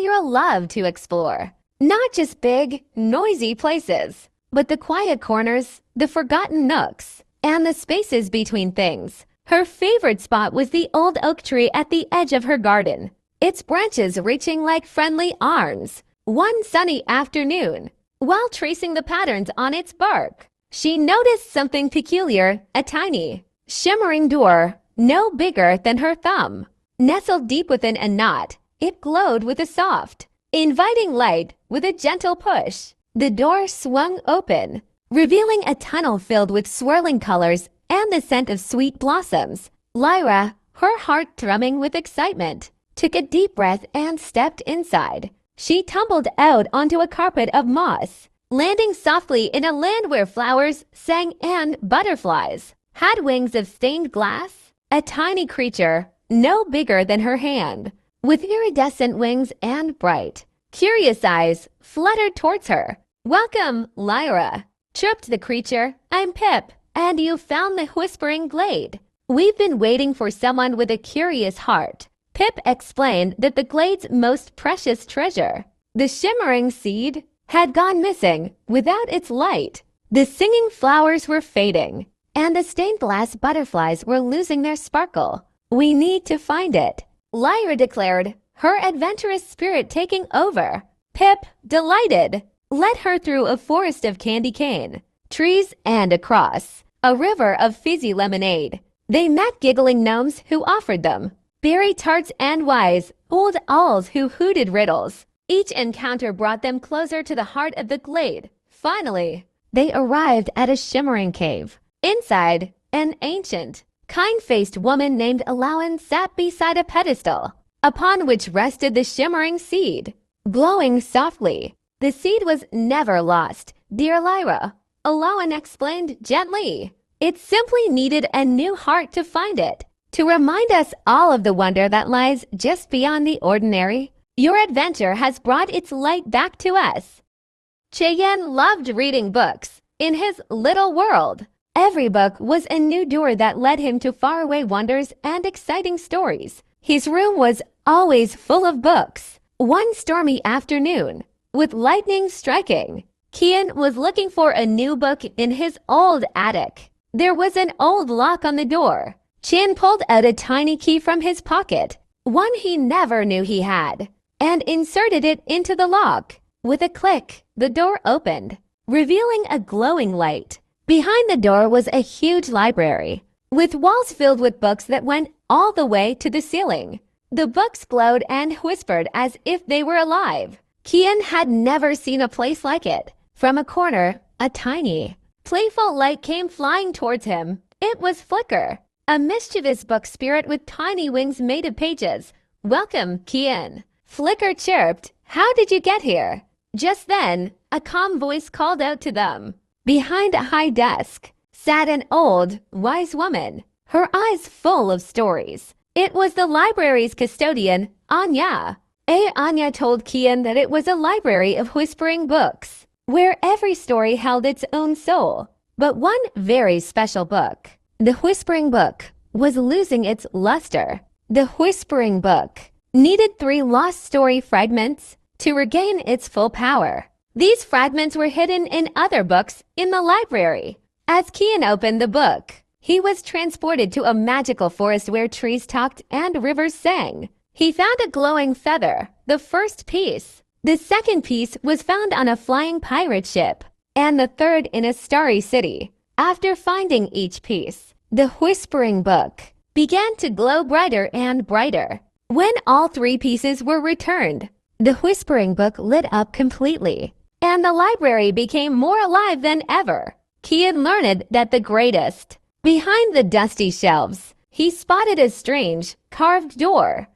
Lyra loved to explore. Not just big, noisy places, but the quiet corners, the forgotten nooks, and the spaces between things. Her favorite spot was the old oak tree at the edge of her garden, its branches reaching like friendly arms. One sunny afternoon, while tracing the patterns on its bark, she noticed something peculiar, a tiny, shimmering door, no bigger than her thumb. Nestled deep within a knot, it glowed with a soft, inviting light. With a gentle push, the door swung open, revealing a tunnel filled with swirling colors and the scent of sweet blossoms. Lyra, her heart thrumming with excitement, took a deep breath and stepped inside. She tumbled out onto a carpet of moss, landing softly in a land where flowers sang and butterflies had wings of stained glass. A tiny creature, no bigger than her hand, with iridescent wings and bright, curious eyes, fluttered towards her. "Welcome, Lyra," chirped the creature. "I'm Pip, and you found the Whispering Glade. We've been waiting for someone with a curious heart." Pip explained that the glade's most precious treasure, the shimmering seed, had gone missing. Without its light, the singing flowers were fading, and the stained glass butterflies were losing their sparkle. "We need to find it," Lyra declared, her adventurous spirit taking over. Pip, delighted, led her through a forest of candy cane, trees, and across a river of fizzy lemonade. They met giggling gnomes who offered them berry tarts and wise old owls who hooted riddles. Each encounter brought them closer to the heart of the glade. Finally, they arrived at a shimmering cave. Inside, an ancient, kind-faced woman named Alawan sat beside a pedestal, upon which rested the shimmering seed, glowing softly. "The seed was never lost, dear Lyra," Alawan explained gently. "It simply needed a new heart to find it, to remind us all of the wonder that lies just beyond the ordinary. Your adventure has brought its light back to us." Cheyenne loved reading books. In his little world, every book was a new door that led him to faraway wonders and exciting stories. His room was always full of books. One stormy afternoon, with lightning striking, Kian was looking for a new book in his old attic. There was an old lock on the door. Chin pulled out a tiny key from his pocket, one he never knew he had, and inserted it into the lock. With a click, the door opened, revealing a glowing light. Behind the door was a huge library, with walls filled with books that went all the way to the ceiling. The books glowed and whispered as if they were alive. Kian had never seen a place like it. From a corner, a tiny, playful light came flying towards him. It was Flicker, a mischievous book spirit with tiny wings made of pages. "Welcome, Kian," Flicker chirped. "How did you get here?" Just then, a calm voice called out to them. Behind a high desk sat an old, wise woman, her eyes full of stories. It was the library's custodian, Anya. Anya told Kian that it was a library of whispering books, where every story held its own soul. But one very special book, the Whispering Book, was losing its luster. The Whispering Book needed 3 lost story fragments to regain its full power. These fragments were hidden in other books in the library. As Kian opened the book, he was transported to a magical forest where trees talked and rivers sang. He found a glowing feather, the first piece. The second piece was found on a flying pirate ship, and the third in a starry city. After finding each piece, the Whispering Book began to glow brighter and brighter. When all 3 pieces were returned, the Whispering Book lit up completely, and the library became more alive than ever. Kian learned that the greatest. Behind the dusty shelves, he spotted a strange, carved door.